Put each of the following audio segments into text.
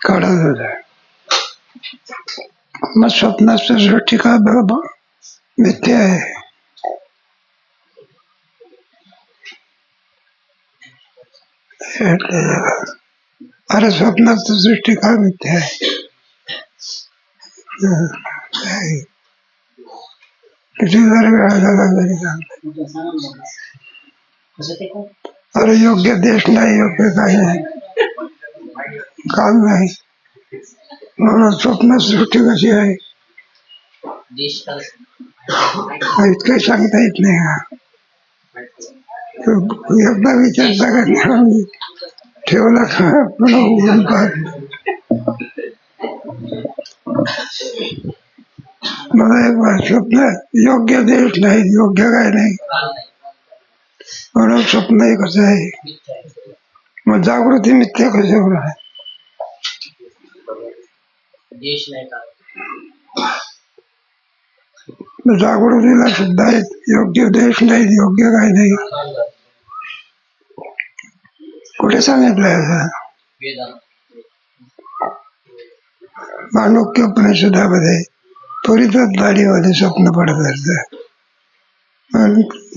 काढत होता. मग स्वप्नाचं सृष्टी का मिथ्या आहे. अरे स्वप्नाचं सृष्टी का मिथ्या आहे. किती जरी वेळा झाला तरी चालतं. अरे योग्य देश नाही, योग्य काही नाही, काल नाही, म्हणून स्वप्न सृष्टी कशी आहे इतकं सांगता येत नाही. एकदा विचारता का ठेवला का पुन्हा उघडून पाहत. मला स्वप्न योग्य देश नाही, योग्य काय नाही, म्हणून स्वप्न हे कसं आहे. मग जागृती मिथ्या कशावर आहे. जागृतीला सुद्धा योग्य देश नाही, योग्य काय नाही, कुठे सांगितलंय असं. मांडूक्य उपनिषदामध्ये त्वरितच दाढीमध्ये स्वप्न पडत असत.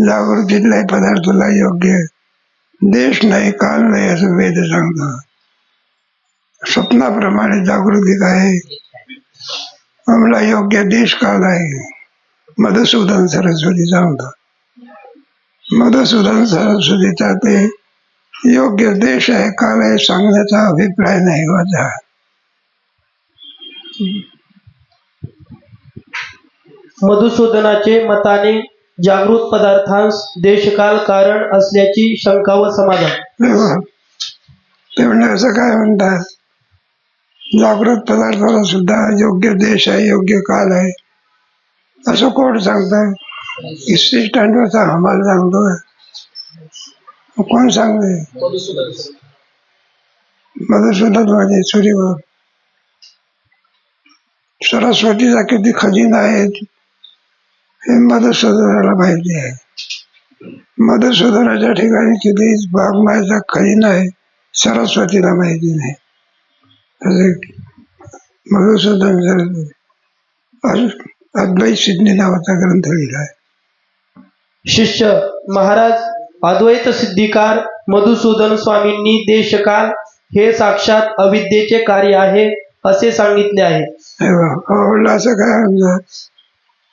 जागृतीतल्या पदार्थाला योग्य देश नाही, काल नाही असं वेद सांगतो. स्वप्नाप्रमाणे जागृती काय, आम्हाला योग्य देश काल आहे. मधुसूदन सरस्वती सांगतो. मधुसूदन सरस्वतीचा ते योग्य देश आहे, काल आहे सांगण्याचा अभिप्राय नाही माझा. मधुसूदनाचे मताने जागृत पदार्थांस देशकाल कारण असल्याची शंका व समाधान. ते म्हणजे असं काय म्हणतात, जागृत पदार्थाला सुद्धा योग्य देश आहे, योग्य काल आहे असं कोण सांगतात. इस्टिस्टँडवरचा हमाल सांगतो. कोण सांगते. मधुसूदन म्हणजे सूर्यवर. सरस्वतीचा किती खजिना आहे हे मधुसूदनाला माहिती आहे. मधुसूदनाच्या ठिकाणी किती वाङ्मयाचा खजिना आहे सरस्वतीला माहिती नाही. मधुसूदन सरस्वती अद्वैत सिद्धी नावाचा ग्रंथ लिहिला आहे. शिष्य महाराज अद्वैत सिद्धिकार मधुसूदन स्वामींनी देशकाल हे साक्षात अविद्येचे कार्य आहे असे सांगितले आहे. असं काय म्हणतात.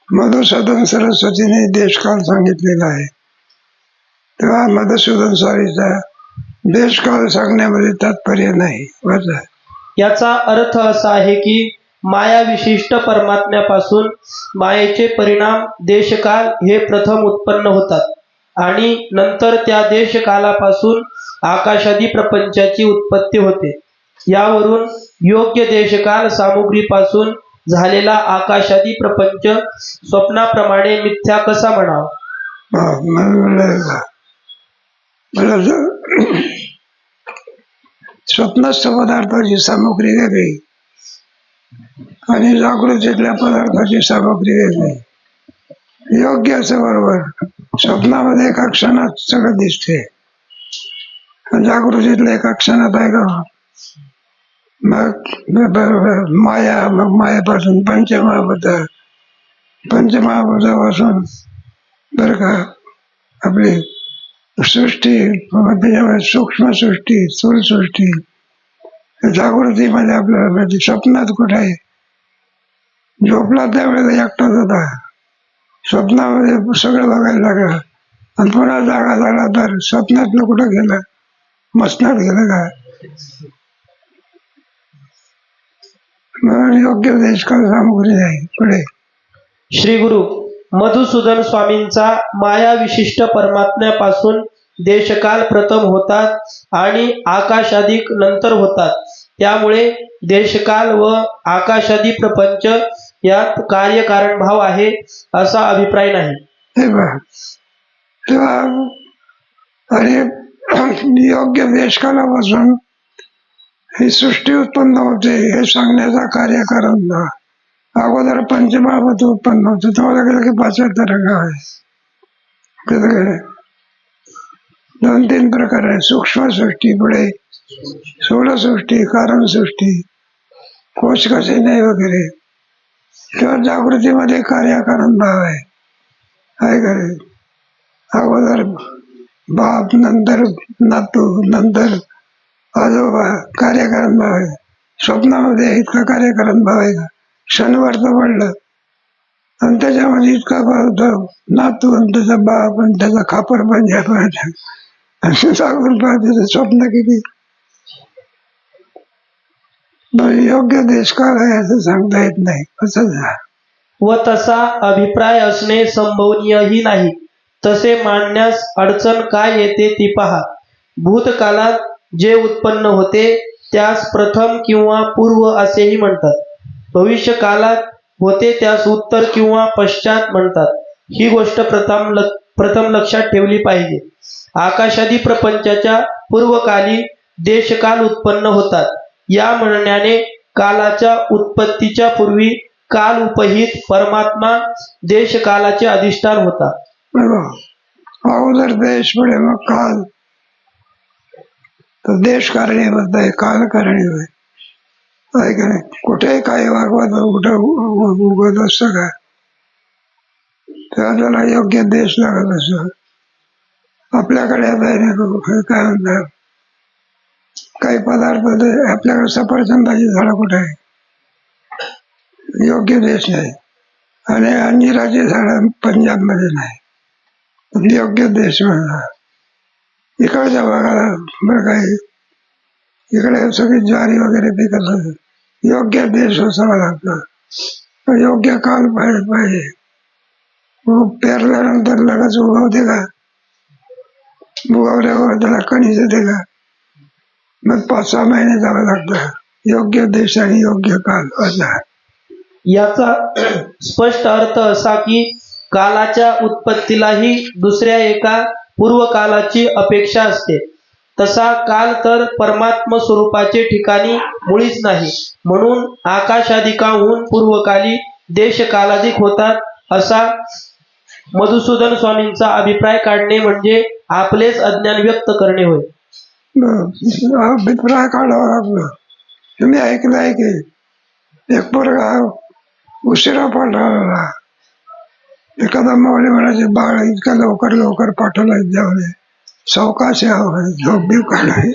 मधुसूदन सरस्वतीने देशकाल सांगितलेला आहे, तेव्हा मधुसूदन स्वामीचा देशकाल सांगण्यामध्ये तात्पर्य नाही. याचा अर्थ असा आहे की माया विशिष्ट परमात्म्यापासून मायेचे परिणाम देशकाल हे प्रथम उत्पन्न होतात आणि नंतर त्या देशकालापासून आकाशादी प्रपंचाची उत्पत्ती होते. यावरून योग्य देशकाल सामुग्रीपासून झालेला आकाशादी प्रपंच स्वप्नाप्रमाणे मिथ्या कसा म्हणावा. स्वप्नस्थ पदार्थाची सामग्री वेगळी आणि जागृतीतल्या पदार्थाची सामग्री वेगळी. योग्य असं बरोबर. स्वप्नामध्ये एका क्षणात सगळं दिसते, जागृतीतल्या एका क्षणात आहे का. मग माया, मग मायापासून पंचमहाभूत, पंचमहाभूतापासून बरं का आपली सृष्टी, त्याच्यामध्ये सूक्ष्म सृष्टी, स्थूल सृष्टी. जागृतीमध्ये आपल्याला म्हणजे स्वप्नात कुठे आहे. झोपला त्यावेळेला एकटाच होता, स्वप्नामध्ये सगळं बघायला लागला आणि पुन्हा जागा झाला तर स्वप्नातलं कुठं गेलं, मसनात गेलं का. म्हणून योग्य देशकाल सामग्री नाही. पुढे श्री गुरु मधुसूदन स्वामींचा माया विशिष्ट परमात्म्यापासून देशकाल प्रथम होतात आणि आकाशाधिक नंतर होतात. त्यामुळे देशकाल व आकाशादी प्रपंच यात कार्यकारण भाव आहे असा अभिप्राय नाही. तेव्हा आणि योग्य देशकालापासून ही सृष्टी उत्पन्न होते हे सांगण्याचा कार्यकारण अगोदर पंचमहाभूत उत्पन्न होते, तेव्हा गेलं की 75 आहे. 2-3 प्रकार आहे. सूक्ष्म सृष्टी, पुढे स्थूलसृष्टी, कारणसृष्टी, कोश कसे नाही वगैरे. किंवा जागृतीमध्ये कार्यकारण भाव आहे का नाही? अगोदर बाप, नंतर नातू, नंतर आजोबा, कार्यकारण भाव आहे. स्वप्नामध्ये इतका कार्यकारण भाव आहे का? क्षणभर तर पडलं आणि त्याच्यामध्ये इतका भाव होतो, नातू आणि त्याचा बाप आणि त्याचा खापर पण आणि जागृत पाहते स्वप्न किती. योग्य देशकाल आहे असं सांगता येत नाही. कसं व तसा अभिप्राय असणे संभवनीयही नाही. तसे मांडण्यास अडचण काय येते ती पहा. भूतकालात जे उत्पन्न होते त्यास प्रथम किंवा पूर्व असेही म्हणतात. भविष्यकालात होते त्यास उत्तर किंवा पश्चात म्हणतात. ही गोष्ट प्रथम लक्षात ठेवली पाहिजे. आकाशादी प्रपंचाच्या पूर्वकाली देशकाल उत्पन्न होतात. या म्हणण्याने कालाच्या उत्पत्तीच्या पूर्वी काल उपहित परमात्मा देशकालाचे अधिष्ठान होता. अगोदर देश, पुढे मग काल. तर देश कारणीभूत आहे, काल कारणीभूत आहे का नाही? कुठेही काही वागवत कुठं उगत असतं का? तेव्हा त्याला योग्य देश लागत असतो. आपल्याकडे काय म्हणतात, काही पदार्थ आपल्याकडे सफरचंदाची झाडं कुठे आहे? योग्य देश नाही. आणि अंजिराची झाडं पंजाबमध्ये नाही, योग्य देश म्हणतात. इकडच्या भागाला बरं काही इकडे सगळी ज्वारी वगैरे पिकत असते. योग्य देश असावा लागतो, योग्य काल पाहिजे. पेरल्यानंतर लगेच उगवते का? उगवल्यावर त्याला कणीस येते का? मग 5-6 महिने जावं लागतं. योग्य देश आणि योग्य काल असा. याचा स्पष्ट अर्थ असा की कालाच्या उत्पत्तीलाही दुसऱ्या एका पूर्वकालाची अपेक्षा असते. तसा काल तर परमात्म स्वरूपाचे ठिकाणी मुळीच नाही. म्हणून आकाशादिकाहून पूर्वकाली देशकालाधिक होतात असा मधुसूदन स्वामींचा अभिप्राय काढणे म्हणजे आपलेच अज्ञान व्यक्त करणे होय. अभिप्राय काढावा लागलो. तुम्ही ऐकलंय की एक पोरगा उशिरा पाठवला. एखादा मावली म्हणायचे, बाळ इतका लवकर पाठवलं जाऊ नये, सावकाश यावं, झोप बी काढाय.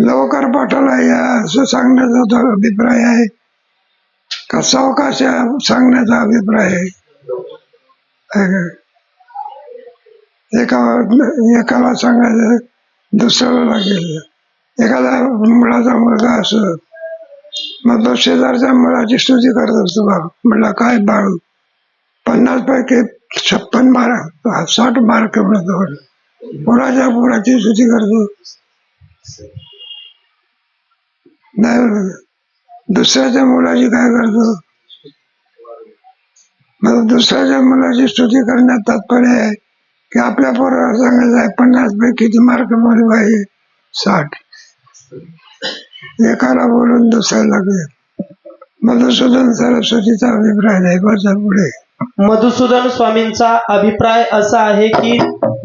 लवकर पाठवला या असं सांगण्याचा तो अभिप्राय आहे का सावकाश सांगण्याचा अभिप्राय आहे? एकाला सांगायचं दुसऱ्याला लागेल. एखादा मुलाचा मुलगा असो, मग तो शेजारच्या मुलाची स्तुती करत असतो. बाबा म्हणला, काय बाळू 50 पैकी 56 मार्क 60 मार्क मिळतो. कोणाच्या पोराची स्तुती करतो? नाही, दुसऱ्याच्या मुलाची काय करतो? मग दुसऱ्याच्या मुलाची स्तुती करण्यात तात्पर्य आहे की आपल्या पोराला सांगायचं आहे 50 पैकी किती मार्क मिळाले पाहिजे? 60. एकाला बोलून दुसऱ्याला लागेल. मधुसूदन सरस्वतीचा अभिप्राय नाही. बसा पुढे. मधुसूदन स्वामींचा अभिप्राय असा आहे की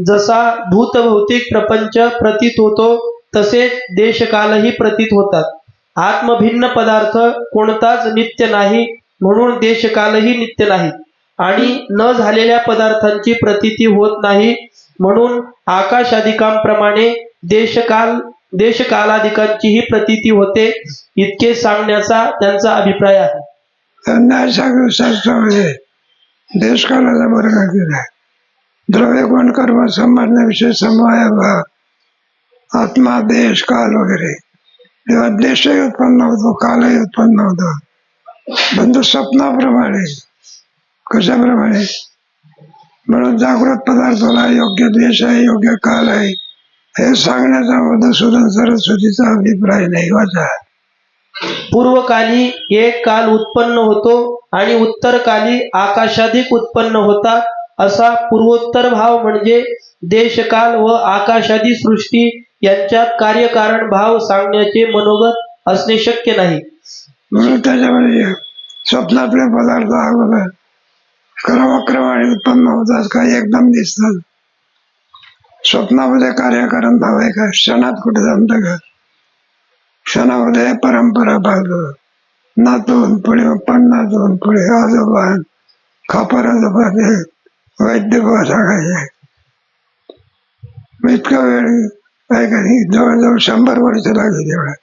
जसा भूतभौतिक प्रपंच प्रतीत होतो तसेच देशकालही प्रतीत होतात. आत्मभिन्न पदार्थ कोणताच नित्य नाही, म्हणून देशकालही नित्य नाही. आणि न झालेल्या पदार्थांची प्रतीती होत नाही, म्हणून आकाशादिकांप्रमाणे देशकालादिकांचीही प्रतीती होते. इतके सांगण्याचा त्यांचा अभिप्राय आहे. न्यायशास्त्रामध्ये देशकालाचा वर्ग केला. द्रव्य गुण कर्म संबंधाविषयी समवाय भाव, आत्मा देश काल वगैरे. तेव्हा देशही उत्पन्न होतो, कालही उत्पन्न होतो. बंधू स्वप्नाप्रमाणे. कशाप्रमाणे? म्हणून जागृत पदार्थाला योग्य देश आहे, योग्य काल आहे हे सांगण्याचा मधुसूदन सरस्वतीचा अभिप्राय नाही. वाचा. पूर्वकाली एक काल उत्पन्न होतो आणि उत्तरकाली आकाशाधिक उत्पन्न होतात असा पूर्वोत्तर भाव म्हणजे देशकाल व आकाशादी सृष्टी यांच्यात कार्यकारण भाव सांगण्याचे मनोगत असणे शक्य नाही. म्हणून त्याच्यामध्ये स्वप्नातले पदार्थ अगोदर क्रमक्रमाने उत्पन्न होतात, काही एकदम दिसतात. स्वप्नामध्ये कार्यकारण भाव आहे का? क्षणात कुठे जमतं का? क्षणामध्ये परंपरा पाहतो. नातून पुढे 50 पुढे आजोबा खापर आजोबा वैद्य बाबा सांगायचे. मग इतका वेळ आहे का नाही? जवळजवळ 100 वर्ष लागेल.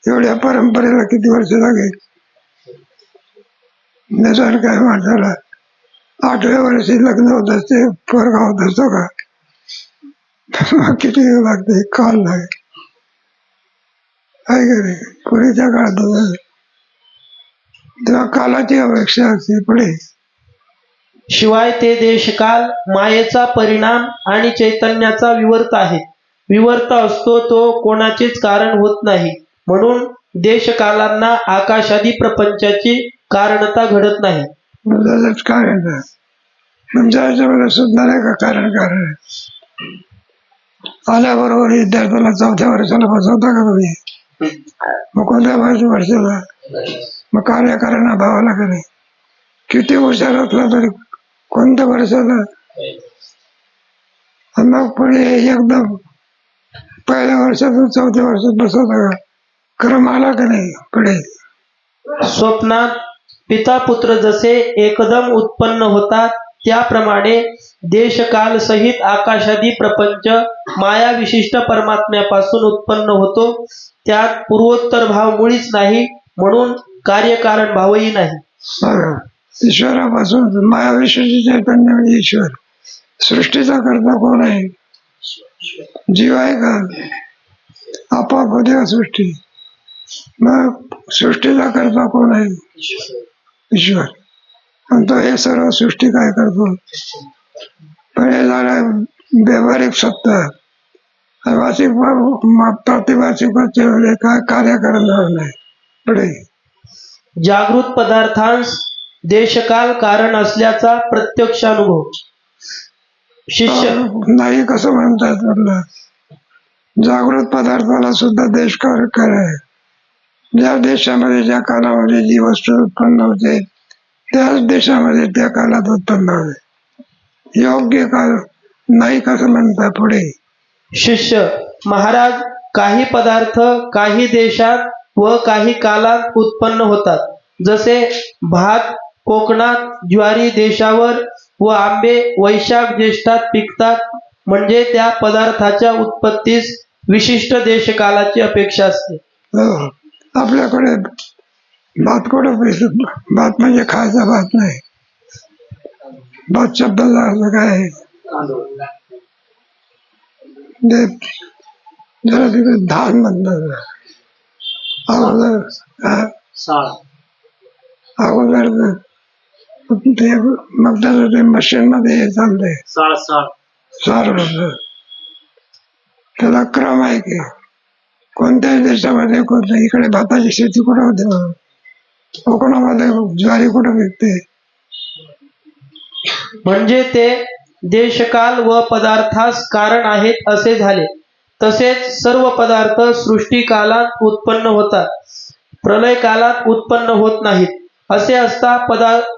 एवढ्या परंपरेला किती वर्ष लागेल? निदान काय माणसाला 8व्या वर्षी लग्न होत असते, पोरगा होत असतो का? मग किती वेळ लागते? काल लागेल आहे का नाही? पुढेच्या काळात तेव्हा कालाची अपेक्षा असते पुढे. शिवाय ते देशकाल मायेचा परिणाम आणि चैतन्याचा विवर्त आहे. विवर्त असतो तो कोणाचेच कारण होत नाही. म्हणून देशकालांना आकाशादी प्रपंचाची कारणता घडत नाही. त्याच काय आहे? तुमच्या याच्यामध्ये सुद्धा नाही का कारण कारण आल्याबरोबर विद्यार्थ्याला 4थ्या वर्षाला बसवता का तुम्ही? मग कोणत्या वर्षाला? मग कार्यकारण भावाला का नाही? किती हुशार असला तरी कोणत्या वर्षाला? मग पुढे एकदम पहिल्या वर्षातून 4थ्या वर्षात बसवता का? क्रम आला का नाही पुढे? स्वप्नात पिता पुत्र जसे एकदम उत्पन्न होतात, त्याप्रमाणे देशकाल सहित आकाशादी प्रपंच माया विशिष्ट परमात्म्यापासून उत्पन्न होतो. त्यात पूर्वोत्तर भाव मुळीच नाही, म्हणून कार्यकारण भावही नाही. ईश्वरापासून माया विशिष्ट चैतन्य म्हणजे ईश्वर. सृष्टीचा करता कोण आहे? जीव आहे का? आपोआप होते का सृष्टी? मग सृष्टीचा करता कोण आहे? ईश्वर. आणि तो हे सर्व सृष्टी काय करतो? पण हे झालं व्यावहारिक सत्ता. वाचिक प्रातिभाषिक काय कार्य करणार नाही पुढे. जागृत पदार्थांस देशकाल कारण असल्याचा प्रत्यक्ष अनुभव. शिष्य नाही कसं म्हणतात म्हटलं? जागृत पदार्थाला सुद्धा देशकाल आहे. ज्या देशामध्ये ज्या कालामध्ये जी वस्तू उत्पन्न होते त्याच देशामध्ये त्या कालात उत्पन्न होते. योग्य काल नाही कसं म्हणतात पुढे. शिष्य महाराज, काही पदार्थ काही देशात व काही कालात उत्पन्न होतात. जसे भात कोकणात, ज्वारी देशावर व आंबे वैशाख ज्येष्ठात पिकतात. म्हणजे त्या पदार्थाच्या उत्पत्तीस विशिष्ट देशकालाची अपेक्षा असते. आपल्याकडे भात कुठं पिकतो? भात म्हणजे खायचा भात नाही. भात शब्दाचा अर्थ काय आहे? जरा तिथे धान म्हणतात. अगोदर ते मग ते मशीन मध्ये चाललंय सार होत. त्याला क्रम आहे की कोणत्याही देशामध्ये कोणत्या इकडे भाताची शेती कुठं होते? कोकणामध्ये ज्वारी कुठं पिकते? म्हणजे ते देशकाल व पदार्थास कारण आहेत असे झाले. तसेच सर्व पदार्थ सृष्टी कालात उत्पन्न होतात, प्रलय कालात उत्पन्न होत नाहीत. असे असता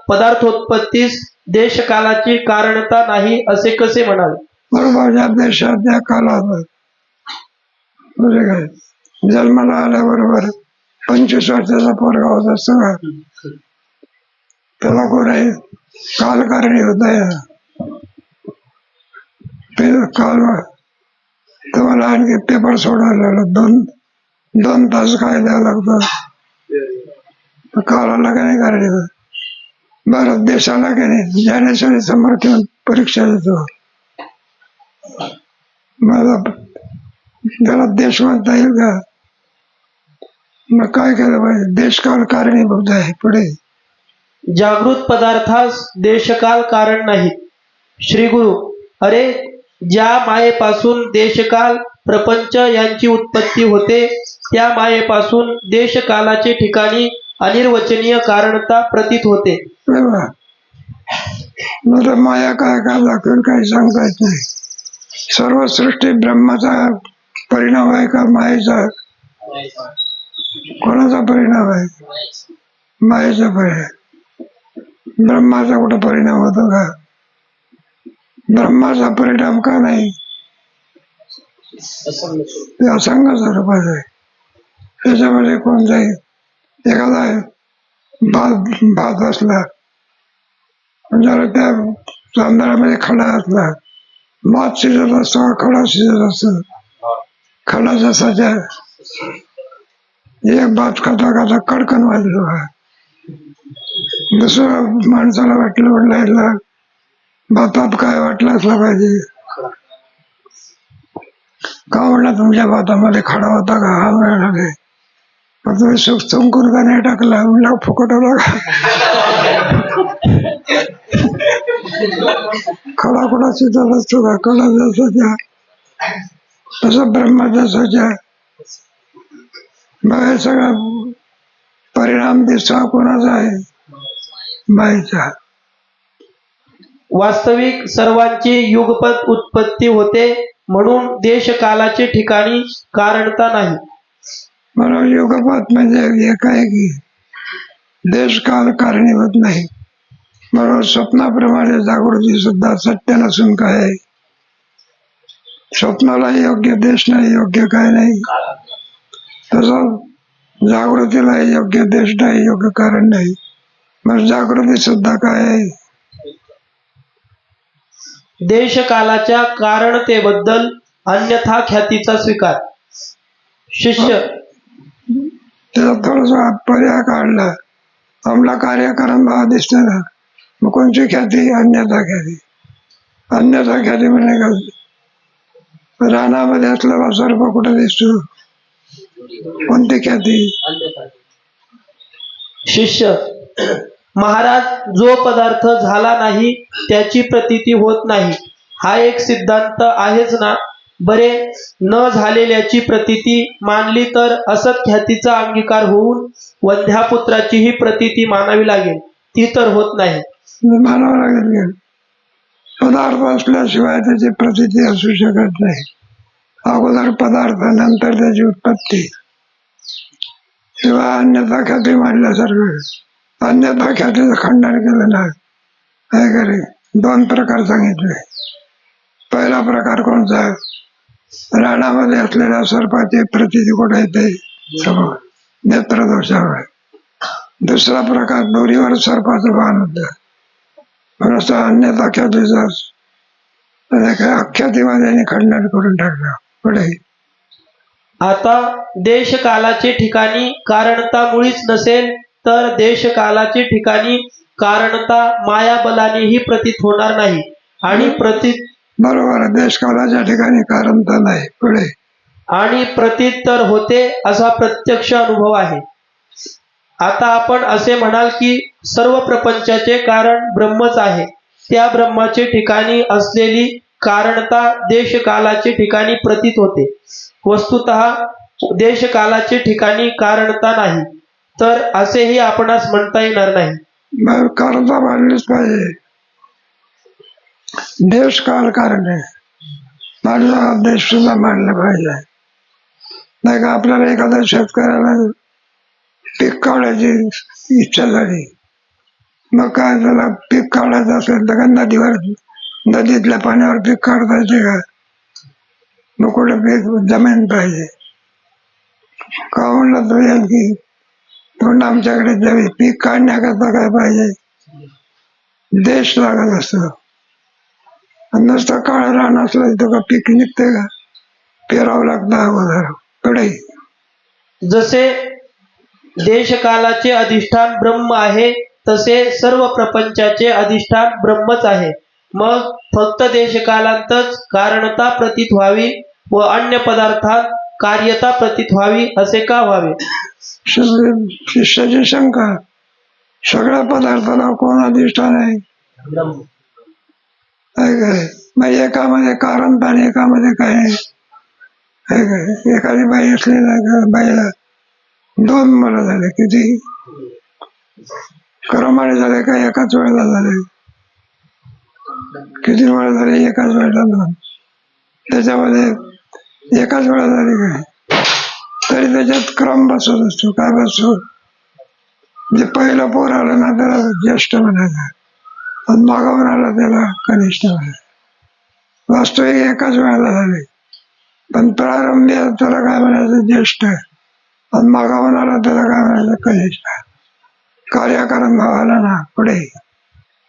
पदार्थोत्पत्तीस देशकालाची कारणता नाही असे कसे म्हणावे? बरोबर. ज्या देशात ज्या कालात म्हणजे काय जन्माला आल्याबरोबर 25 वर्षाचा पोरगा होत असतो का? त्याला कोण आहे? कालकारणी होत आहे. काल तुम्हाला आणखी पेपर सोडायला 2 तास काय द्यावं लागतं? कालाला काय नाही करायचं? भारत देशाला काय नाही ज्ञानेश्वरी समोर ठेवून परीक्षा देतो. मला त्याला देश म्हणता येईल का? मग काय केलं पाहिजे? देशकाल कारणीभूत आहे पुढे. जागृत पदार्थास देशकाल कारण नाहीत. श्री गुरु, अरे ज्या मायेपासून देशकाल प्रपंच यांची उत्पत्ती होते त्या मायेपासून देशकालाचे ठिकाणी अनिर्वचनीय कारणता प्रतीत होते. माया काय काय दाखवेल काही सांगता येत नाही. सर्व सृष्टी ब्रह्माचा परिणाम आहे का मायेचा? कोणाचा परिणाम आहे? मायेचा परिणाम. ब्रह्माचा कुठं परिणाम होतो का? ब्रह्माचा परिणाम का नाही? ते असंग स्वरूपात आहे. त्याच्यामध्ये कोणताही एखादा भात असला, जर त्या तांदळामध्ये खडा असला, भात शिजत असतो, खडा शिजत असतो. खडा जसाच्या एक भात खाता खाता कडकन वाजलो. दुसरं माणसाला वाटलं भातात काय वाटलं असलं पाहिजे. का म्हटलं तुमच्या भातामध्ये खडा होता का? हा म्हणाला नाही. मग तुम्ही चुंकून का नाही टाकला? म्हणलं फुकट होता का? खडा कुठा शिजत असतो का? खडा जसाच्या तसं ब्रह्म जसाच्या. मग हे सगळा परिणाम दिसतो कोणाचा आहे? बाईचा. वास्तविक सर्वांची युगपत उत्पत्ती होते, म्हणून देश कालाचे ठिकाणी कारणता नाही. म्हणून युगपत म्हणजे एक आहे की देश काल कारणीभूत नाही. म्हणून स्वप्नाप्रमाणे जागृती सुद्धा सत्य नसून काय आहे? स्वप्नाला योग्य देश नाही, योग्य काय नाही. तसं जागृतीला योग्य देश नाही, योग्य कारण नाही. मग जागृती सुद्धा काय आहे? देश कालाच्या कारणतेबद्दल अन्यथा ख्यातीचा स्वीकार. शिष्य त्याचा थोडासा पर्याय काढला, आम्हाला कार्यक्रम भाव दिसतो ना, मग कोणची ख्याती? अन्यथा ख्याती. अन्यथा ख्याती म्हणजे काय? रानामध्ये असलेला सर्प कुठे दिसतो? कोणती ख्याती? शिष्य महाराज, जो पदार्थ झाला नाही त्याची प्रतीती होत नाही, हा एक सिद्धांत आहेच ना. बरे, न झालेल्याची प्रतीती मानली तर असत ख्यातीचा अंगीकार होऊन वंध्यापुत्राचीही प्रतीती मानावी लागेल. ती तर होत नाही. मानावं लागेल. पदार्थ असल्याशिवाय त्याची प्रतीती असू शकत नाही. अगोदर पदार्थ, नंतर त्याची उत्पत्ती. शिवाय अन्यथा ख्याती मांडल्यासारखं. अन्यथा ख्यातीचं खंडन केलं नाही. काय करे? दोन प्रकार सांगितले. पहिला प्रकार कोणता? रानामध्ये असलेल्या सर्पाची प्रतीती कुठे येते? समोर, नेत्रदोषामुळे. दुसरा प्रकार दोरीवर सर्पाचं बाण होतं. असं अन्यथा ख्यातीचा अख्यातीमध्ये खंडन करून टाकलं. पुढे आता देश कालाचे ठिकाणी कारणता मुळीच नसेल तर देश कालाचे ठिकाणी कारणता मायाबलानेही प्रतीत होणार नाही. आणि प्रतीत बरोबर, देश कालाच्या ठिकाणी कारणता नाही. पुढे आणि प्रतीत तर होते असा प्रत्यक्ष अनुभव आहे. आता आपण असे म्हणाल की सर्व प्रपंचाचे कारण ब्रह्मच आहे. त्या ब्रह्माचे ठिकाणी असलेली कारणता देश कालाचे ठिकाणी प्रतीत होते. वस्तुतः देश कालाचे ठिकाणी कारणता नाही, तर असेही आपणास म्हणता येणार नाही. मग कारणता मानलीच पाहिजे. देश काल कारण आहे. माझा देश सुद्धा मानलं पाहिजे. नाही का? आपल्याला एखाद्या शेतकऱ्याला पीक काढायची इच्छा झाली, मग काय, त्याला पीक काढायचं असेल तर का नदीतल्या पाण्यावर पीक काढता येते का? मग कुठे पीक जमीन पाहिजे. का म्हणलं तो येईल की म्हणून आमच्याकडे जमीन पीक काढण्याकरता काय पाहिजे? देश लागत असतो. नुसतं काळं रान असलं तर का पीक निघते का? पेरावं लागतं अगोदर. पुढे जसे देशकालाचे अधिष्ठान ब्रह्म आहे, तसे सर्व प्रपंचाचे अधिष्ठान ब्रह्मच आहे. मग फक्त देशकालांतच कारणता प्रतीत व्हावी व अन्य पदार्थात कार्यता प्रतीत व्हावी असे का व्हावे? शिष्याची शंका, सगळ्या पदार्थाला कोण अधिष्ठान आहे? मग एकामध्ये कारणता आणि एकामध्ये काय आहे? एखादी बाई असलेल्या बाईला दोन मुलं झाले, किती क्रमाने झाले का एकाच वेळेला झाले? किती वेळा झाले? एकाच वेळेला दोन. त्याच्यामध्ये एकाच वेळा झाली काय, तरी त्याच्यात क्रम बसत असतो. काय बसतो? जे पहिलं पोर आलं ना त्याला ज्येष्ठ म्हणायचं, आणि मागावर आला त्याला कनिष्ठ म्हणायचं. वास्तविक एकाच वेळेला झाले. पण प्रारंभी त्याला काय म्हणायचं ज्येष्ठ, आणि मागा होणारा त्याला काय म्हणायचं कनिष्ठ. कार्यकारण भावाला ना पुढे.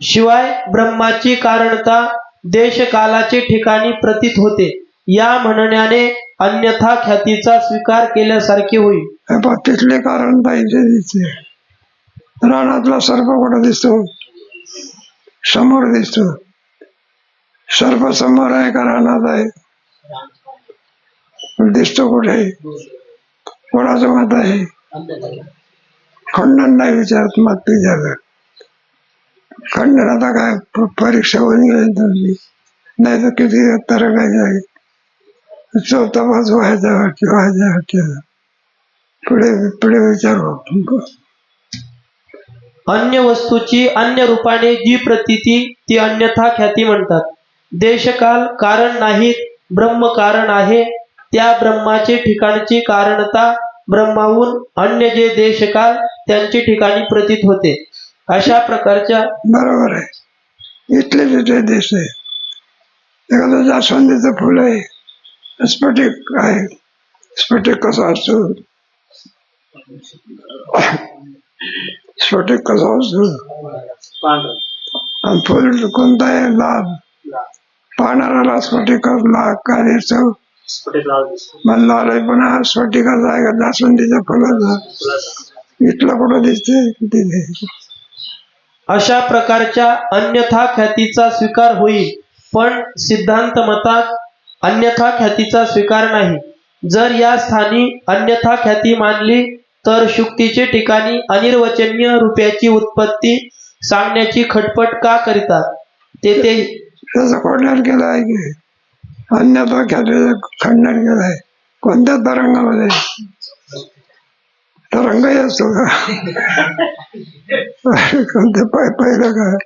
शिवाय ब्रह्माची कारणता देशकालाचे ठिकाणी प्रतीत होते, या म्हणण्याने अन्यथा ख्यातीचा स्वीकार केल्यासारखे होईल. हे पहा, तिथले कारण पाहिजे दिसते. रानातला सर्प कुठं दिसतो? समोर दिसतो. सर्प समोर आहे का रानात आहे? दिसतो कुठे? कोणाचं मत आहे? खंडन नाही विचारत, मत विचारत. खंडन आता काय परीक्षा होऊन गेली तुमची, नाही तर किती तरंग आहे. चौथा पाच व्हायचा पुढे पुढे विचारू. अन्य वस्तूची अन्य रूपाने जी प्रतीती ती अन्यथा ख्याती म्हणतात. देशकाल कारण नाहीत, ब्रह्म कारण आहे. त्या ब्रह्माचे ठिकाणची कारणता ब्रह्माहून अन्य जे देशकाल त्यांची ठिकाणी प्रतीत होते. अशा प्रकारच्या बरोबर आहे. इथले तिथे देश आहे. एखादं जास्वंदीचं फुल आहे, स्फटिक आहे. स्फटिक कसा असतो? स्फटिक कसा असतो? आणि फुल कोणता आहे? लाल. पाहणाऱ्याला स्फटिकाला काय दिसतो? मग लाल आहे, पण हा स्फटिकाचा आहे का जास्वंदीच्या फुलाचा? इथला कुठं दिसते? तिथे. अशा प्रकारच्या अन्यथा ख्यातीचा स्वीकार होईल, पण सिद्धांत मतात अन्यथा ख्यातीचा स्वीकार नाही. जर या स्थानी अन्यथा ख्याती मानली तर शुक्तीचे ठिकाणी अनिर्वचनीय रूपाची उत्पत्ती सांगण्याची खटपट का करीतात? तेथे त्याचं खंडन केलं आहे की अन्यथा ख्यातीचं खंडन केलं आहे. कोणत्या तरंगामध्ये? तरंगही असतो का? कोणत्या पहिलं काय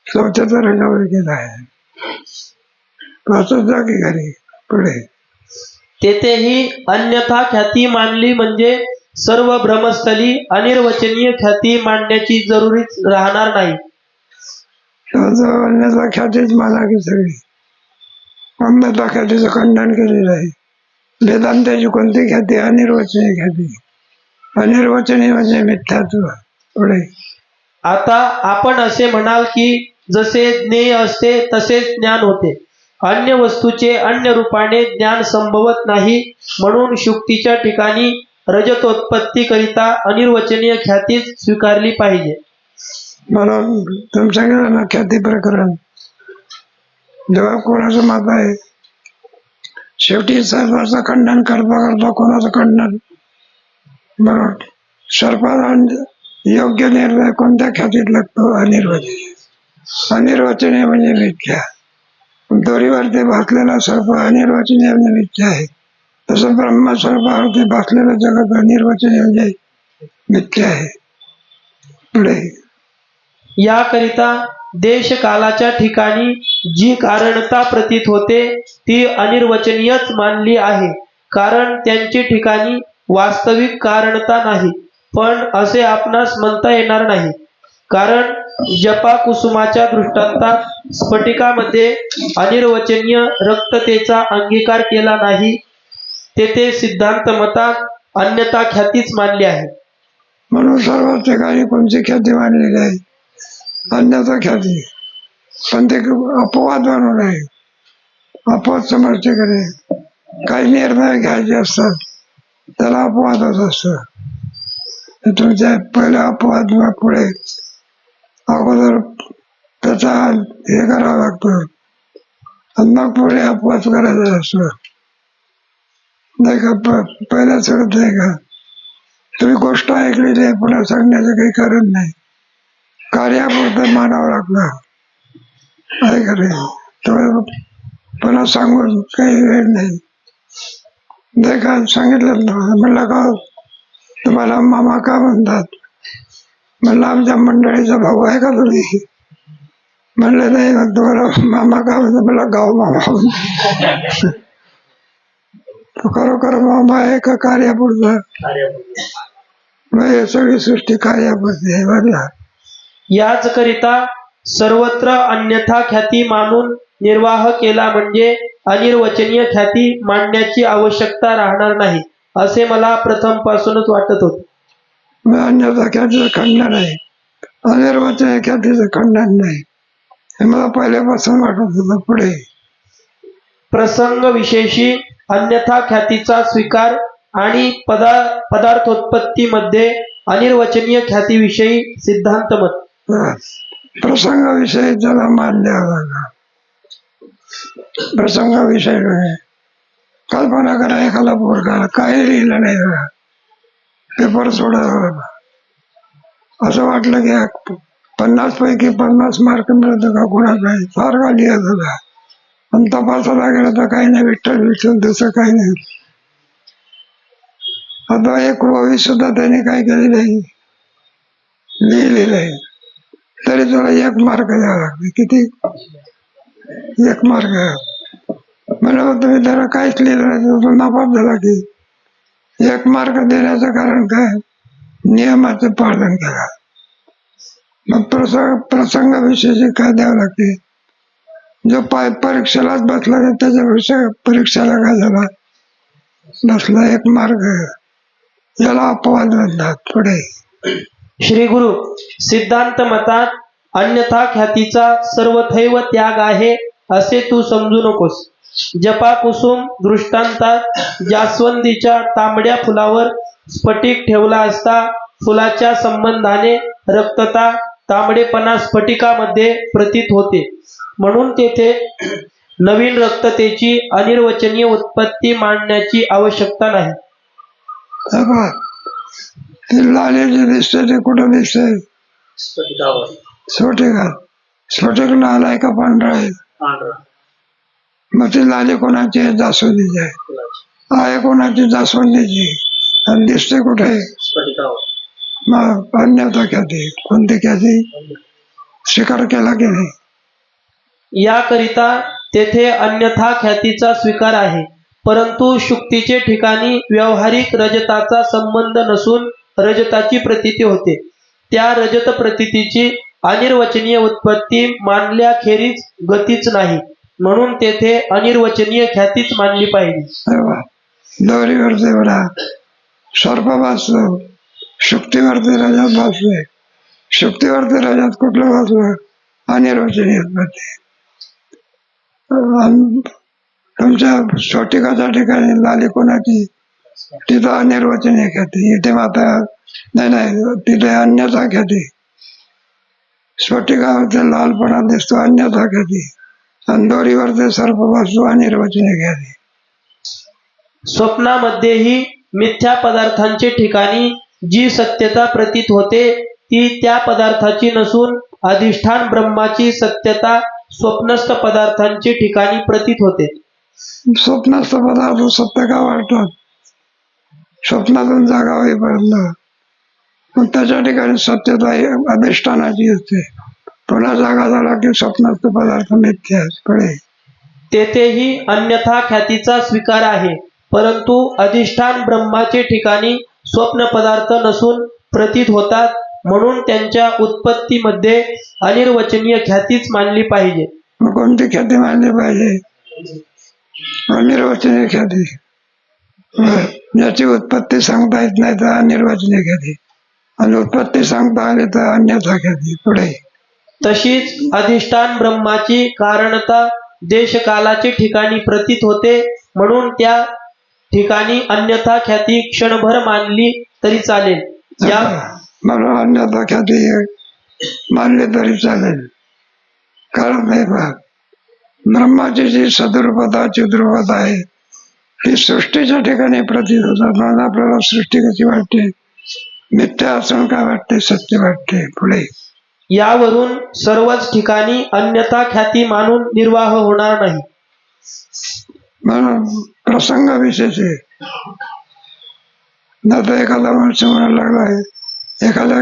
चौथ्या तरंगामध्ये केलं आहे. पाचच जागी घरी पुढे. तेथेही अन्यथा ख्याती मानली म्हणजे सर्व भ्रमस्थली अनिर्वचनीय ख्याती मांडण्याची जरुरीच राहणार नाही. अन्यथा ख्यातीच माना की सगळी. अन्यथा ख्यातीचं खंडन केलेलं आहे. वेदांताची कोणती ख्याती? अनिर्वचनीय ख्याती. अनिर्वचनीय म्हणजे मिथ्यात्व. पुढे. आता आपण असे म्हणाल की जसे ज्ञेय असते तसेच ज्ञान होते. अन्य वस्तूचे अन्य रूपाने ज्ञान संभवत नाही, म्हणून शुक्तीच्या ठिकाणी रजतोत्पत्ती करिता अनिर्वचनीय ख्यातीच स्वीकारली पाहिजे. म्हणून तुम्ही सांगितलं ना ख्याती प्रकरण. जेव्हा कोणाचं मत आहे, शेवटी सर्वांचं खंडन करता करता कोणाचं खंडन? बरोबर. सर्वांना योग्य निर्णय कोणत्या ख्यातीत लागतो? अनिर्वचनीय. अनिर्वचनीय म्हणजे मिथ्या. दोरीवरती भासलेला सर्प अनिर्वचनीय म्हणजे मिथ्या आहे. तसं ब्रह्म सर्पावरती भासलेलं जगत अनिर्वचनीय म्हणजे मिथ्या आहे. पुढे. याकरिता देशकालाच्या ठिकाणी जी कारणता प्रतीत होते ती अनिर्वचनीयच मानली आहे, कारण त्यांची ठिकाणी वास्तविक कारणता नाही. पण असे आपणास म्हणता येणार नाही, कारण जपाकुसुमाच्या दृष्टांतात स्फटिकामध्ये अनिर्वचनीय रक्ततेचा अंगीकार केला नाही. तेथे सिद्धांत मतात अन्यथा ख्यातीच मानली आहे. म्हणून सर्व ठिकाणी कोणती ख्याती मानलेली आहे? अन्यथा ख्याती. पण ते अपवाद बनवून आहे. अपवाद समजते करे. काही निर्णय घ्यायचे असतात त्याला अपवादच असतं. तुमच्या पहिल्या अपवाद पुढे अगोदर त्याचा हे करावं लागतं आणि मग पुढे अपवाद करायचा असतो. नाही का? पहिल्या सगळं नाही का? तुम्ही गोष्ट ऐकलेली आहे, पुन्हा सांगण्याचं काही कारण नाही. कार्यापुरतं मानावं लागलं आहे का नाही? पुन्हा सांगून काही वेळ नाही. नाही का? सांगितलं ना, म्हणलं का तुम्हाला मामा का म्हणतात? म्हणलं आमच्या मंडळीचा भाऊ आहे का तुम्ही? म्हणलं नाही. मग तुम्हाला मामा का म्हणतात? मला गाव मामा म्हणतात. खरोखर मामा आहे का कार्यापुरतं? मग सगळी सृष्टी कार्यापुरती आहे. बघा. याच करिता सर्वत्र अन्यथा ख्याती मानून निर्वाह केला म्हणजे अनिर्वचनीय ख्याती मांडण्याची आवश्यकता राहणार नाही, असे मला प्रथमपासूनच वाटत होते. अन्यथा ख्यातीचं खंडन आहे, अनिर्वचनीय ख्यातीचं खंडन नाही, हे मला पहिल्यापासून वाटत होतं. पुढे प्रसंग विशेषी अन्यथा ख्यातीचा स्वीकार आणि पदार्थोत्पत्तीमध्ये अनिर्वचनीय ख्यातीविषयी सिद्धांत मत. प्रसंगाविषयी ज्याला मान द्यावा लागला. प्रसंगाविषयी नाही. कल्पना करा, एखादा पोरगा काही लिहिलं नाही बघा, पेपर सोडा, असं वाटलं की 50 पैकी 50 मार्क मिळत का कोणाला, सारखा लिहत होता. पण तपासाला गेलं तर काही नाही, विठ्ठल विठ्ठल, दुसरं काही नाही. आता एक वही सुद्धा त्याने काय केली नाही, लिहिली नाही, तरी तुला 1 मार्क द्यावा लागते. किती? 1 मार्क. म्हणून तुम्ही त्याला काहीच लिहिलं नाही, तो नापास झाला की 1 मार्क देण्याचं कारण काय? नियमाचं पालन करा. मग प्रसंगाविषयी काय द्यावं लागते? जो परीक्षेलाच बसला तर त्याच्यापेक्षा परीक्षेला काय झाला, बसला 1 मार्क, याला अपवाद म्हणतात. पुढे श्री गुरु सिद्धांत मतात अन्यथा ख्यातीचा सर्वथैव त्याग आहे असे तू समजू नकोस. जपाकुसुम दृष्टांतात जास्वंदीच्या तांबड्या फुलावर स्फटिक ठेवला असता फुलाच्या संबंधाने रक्तता तांबडेपणा स्फटिकामध्ये प्रतीत होते, म्हणून तेथे नवीन रक्ततेची अनिर्वचनीय उत्पत्ती मांडण्याची आवश्यकता नाही. लाली जे दिसते ते कुठं दिसते? स्फटिकात. स्फटिक लाल आहे का पांढरा आहे? मग ती लाली कोणाची आहे? जास्वंदीची आहे कोणाची? जास्वंदीची. आणि दिसते कुठे? मग अन्यथा ख्याती. कोणती ख्याती? स्वीकार केला की नाही? याकरिता तेथे अन्यथा ख्यातीचा स्वीकार आहे, परंतु शुक्तीचे ठिकाणी व्यावहारिक रजताचा संबंध नसून रजताची प्रतीती होते. त्या रजत प्रतीतीची अनिर्वचनीय उत्पत्ती मानल्याखेरीज गतीच नाही, म्हणून तेथे अनिर्वचनीय ख्यातीच मानली पाहिजे. दोरीवरती बघा, सर्प भासलो, शुक्तीवरती रजत भासले. शुक्तीवरती रजत कुठलं भासलं? अनिर्वचनीय उत्पत्ती. तुमच्या स्फटिकाच्या ठिकाणी लाली कोणाची? तिथं अनिर्वचनीय ख्याती. इथे मात्र नाही, तिथे अन्यथा ख्याती. स्फटिकावरती लालपणा दिसतो, अन्यथा ख्याती. आणि दोरीवरती सर्प भासतो, अनिर्वचनीय ख्याती. स्वप्नामध्येही मिथ्या पदार्थांचे ठिकाणी जी सत्यता प्रतीत होते ती त्या पदार्थाची नसून अधिष्ठान ब्रह्माची सत्यता स्वप्नस्थ पदार्थांचे ठिकाणी प्रतीत होते. स्वप्नस्थ पदार्थ सत्य का वाटतात? स्वप्नातून जागा होईपर्यंत. मग त्याच्या ठिकाणी सत्यता अधिष्ठानाची असते. पुन्हा जागा झाला की स्वप्नस्थ पदार्थ मिथ्या आहेत. पुढे तेथेही अन्यथा ख्यातीचा स्वीकार आहे, परंतु अधिष्ठान ब्रह्माचे ठिकाणी स्वप्न पदार्थ नसून प्रतीत होतात, म्हणून त्यांच्या उत्पत्तीमध्ये अनिर्वचनीय ख्यातीच मानली पाहिजे. मग कोणती ख्याती मानली पाहिजे? अनिर्वचनीय ख्याती. ज्याची उत्पत्ती सांगता येत नाही तर अनिर्वचनीय ख्याती, आणि उत्पत्ती सांगता आली तर अन्यथा ख्याती. पुढे तशीच अधिष्ठान ब्रह्माची कारणता देशकालाचे ठिकाणी प्रतीत होते, म्हणून त्या ठिकाणी अन्यथा ख्याती क्षणभर मानली तरी चालेल. मला अन्यथा ख्याती मानली तरी चालेल. कारण नाही पहा, ब्रह्माची जी सदरूपता चिद्रूपता आहे ही सृष्टीच्या ठिकाणी प्रतीत होतात. मला आपल्याला सृष्टी कशी वाटते? मिथ्या असून काय वाटते? सत्य वाटते. पुढे यावरून सर्वच ठिकाणी अन्यथा ख्याती मानून निर्वाह होणार नाही. म्हणून प्रसंगाविषयी आता एखादा माणूस म्हणायला लागला आहे, एखाद्या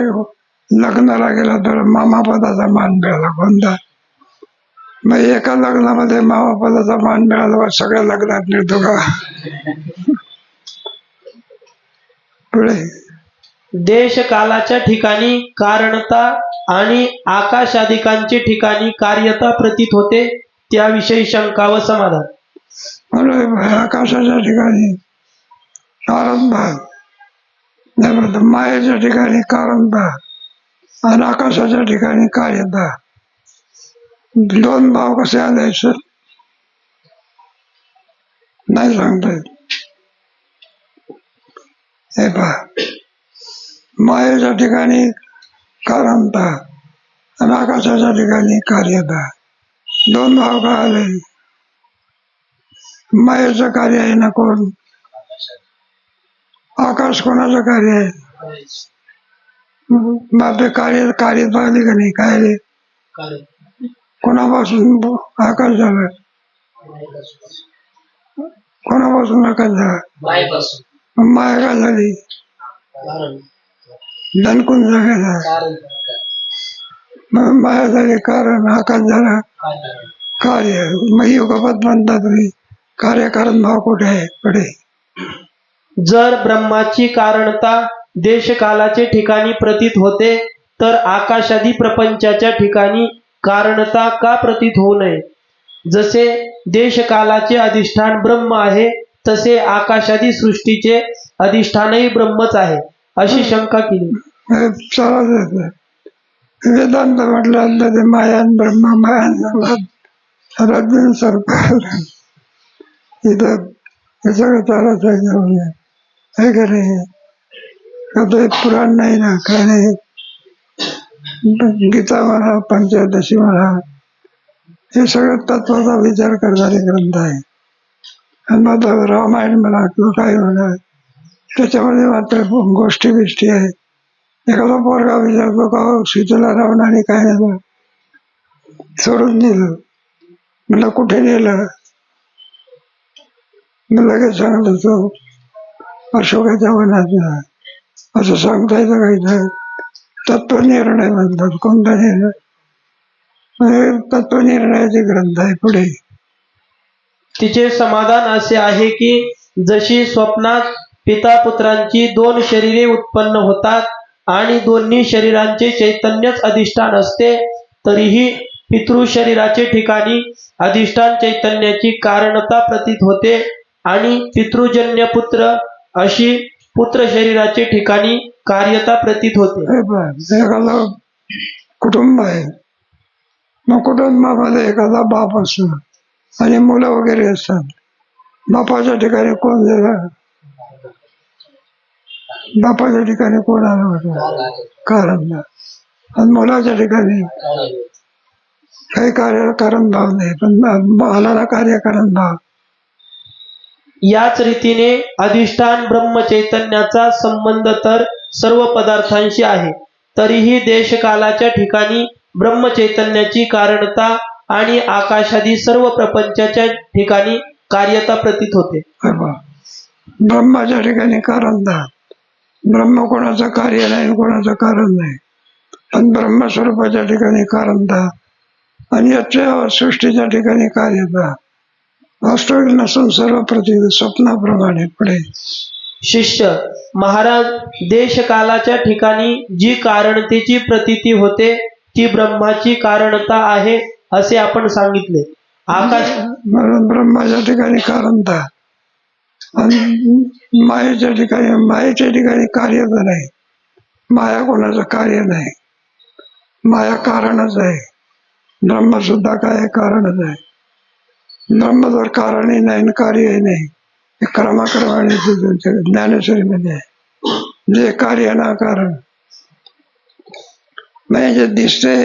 लग्नाला गेला तर मामापदाचा मान मिळाला. कोणता? मग एका लग्नामध्ये मामापदाचा मान मिळाला, सगळ्या लग्नात मिळतो का? पुढे देशकालाच्या ठिकाणी कारणता आणि आकाशादिकांचे ठिकाणी कार्यता प्रतीत होते, त्याविषयी शंका व समाधान. म्हणून आकाशाच्या ठिकाणी कारण भाग, त्यानंतर मायेच्या ठिकाणी कारण भाग आणि आकाशाच्या ठिकाणी कार्य भाग. दोन भाव कसे आले सर नाही सांगता येत. हे पहा, मायेच्या ठिकाणी कारणता आणि आकाशाच्या ठिकाणी कार्यता. दोन भाव का आले? मायेचं कार्य आहे ना कोण? आकाश कोणाचं कार्य आहे? बापे कार्य कार्य पाहिली का नाही? काय रे? कोणापासून आकाश झाला? कोणापासून आकाश झाला? माया का झाली? दणकून जगायला माया झाली कारण, आकाश झाला कार्य. मग युगपत म्हणतात तुम्ही कार्यकारण भाव कुठे आहे? पुढे जर ब्रह्माची कारणता देशकालाचे ठिकाणी प्रतीत होते तर आकाशादी प्रपंचाच्या ठिकाणी कारणता का प्रतीत होऊ नये? जसे देशकालाचे अधिष्ठान ब्रह्म आहे तसे आकाशादी सृष्टीचे अधिष्ठानही ब्रह्मच आहे अशी शंका केली. वेदांत म्हटलं ते मायान ब्रह्म मायान रज्जून सर्प इथं हे सगळं चालत आहे. हे का नाही? आता पुराण नाही ना, काय नाही. गीता म्हणा, पंचदशी म्हणा, हे सगळं तत्वाचा विचार करणारे ग्रंथ आहे. आणि मग रामायण म्हणा किंवा काय म्हणा, त्याच्यामध्ये मात्र गोष्टी बिष्टी आहे. एखादा पोरगा विचारतो का सीतेला रावणाने काय झालं सोडून दिलं, मला कुठे नेलं? मी लगेच सांगतो तो अशोकाच्या वनात. असं सांगता येतं काही? तत्वनिर्णय म्हणतात. कोणता निर्णय? तत्वनिर्णयाचे ग्रंथ आहे. पुढे तिचे समाधान असे आहे की जशी स्वप्नात पिता पुत्रांची दोन शरीरे उत्पन्न होतात आणि दोन्ही शरीरांचे चैतन्यच अधिष्ठान असते, तरीही पितृ शरीराचे ठिकाणी अधिष्ठान चैतन्याची कारणता प्रतीत होते आणि पितृजन्य पुत्र अशी पुत्र शरीराचे ठिकाणी कार्यता प्रतीत होते. एखादा कुटुंब आहे, मग कुटुंबामध्ये एखादा बाप असतो आणि मुलं वगैरे असतात. बापाच्या ठिकाणी कोण झालं? बापाच्या ठिकाणी कोण आलं होतं? कारण. आणि मुलाच्या ठिकाणी काही कार्य कारण भाव नाही, पण मुलाला कार्यकारण भाव. याच रीतीने अधिष्ठान ब्रह्म चैतन्याचा संबंध तर सर्व पदार्थांशी आहे, तरीही देशकालाच्या ठिकाणी ब्रह्म चैतन्याची कारणता आणि आकाशादी सर्व प्रपंचाच्या ठिकाणी कार्यता प्रतीत होते. ब्रह्माच्या ठिकाणी कारणता. ब्रह्म कोणाचं कार्य नाही, कोणाचं कारण नाही, पण ब्रह्मस्वरूपाच्या ठिकाणी कारणता आणि याच्या सृष्टीच्या ठिकाणी कार्यता. वास्तविक नसून सर्व प्रती स्वप्नाप्रमाणे. पुढे शिष्य महाराज, देशकालाच्या ठिकाणी जी कारणतेची प्रतीती होते ती ब्रह्माची कारणता आहे असे आपण सांगितले. आकाश म्हणून ब्रह्माच्या ठिकाणी कारणता आणि मायेच्या ठिकाणी कार्यच नाही. माया कोणाचं कार्य नाही, माया कारणच आहे. ब्रह्म सुद्धा काय कारणच आहे. ब्रह्म जर कारणही नाही आणि कार्यही नाही, हे क्रमाक्रमाने ज्ञानेश्वरीमध्ये आहे. जे कार्य ना कारण म्हणजे दिसते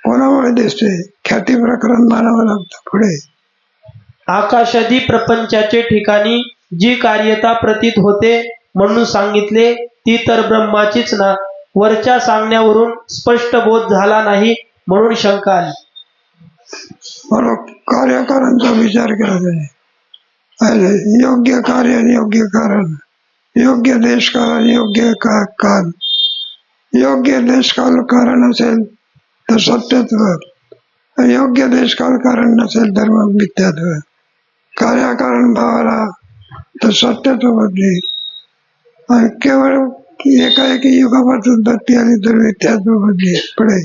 कोणामुळे दिसते? ख्याती प्रकरण मानावं लागतं. पुढे आकाशादी प्रपंचाचे ठिकाणी जी कार्यता प्रतीत होते म्हणून सांगितले ती तर ब्रह्माचीच ना. वरच्या सांगण्यावरून स्पष्ट बोध झाला नाही म्हणून शंका आली. बरोबर, कार्यकारांचा विचार केला पाहिजे. योग्य कार्य आणि योग्य कारण, योग्य देशकाल आणि योग्य काल. योग्य देशकाल कारण असेल तर सत्यत्व, योग्य देशकाल कारण नसेल तर मग मिथ्यात्व. कार्यकारण भावाला तर सत्यत्व बदलेल आणि केवळ एकाएकी युगापासून उत्पत्ती आली तर मिथ्यात्व बदलेल. पुढे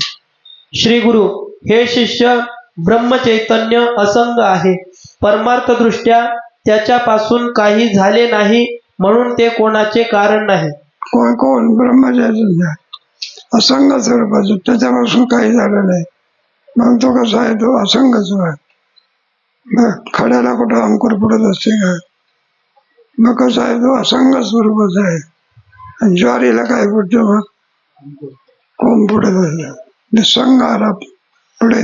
श्री गुरु, हे शिष्य, ब्रह्मचैतन्य असंग आहे. परमार्थदृष्ट्या त्याच्यापासून काही झाले नाही म्हणून ते कोणाचे कारण नाही. कोण कोण ब्रह्मचैतन्य असंग स्वरूपाचं, त्याच्यापासून काही झालं नाही मग तो कसा आहे? तो असंगच आहे. मग खड्याला कुठं अंकुर पडत असते का? मग कसं आहे? तो असंग स्वरूपाचा आहे. आणि ज्वारीला काय पडतं? मग कोंब पडत असते. निसंग आला पुढे.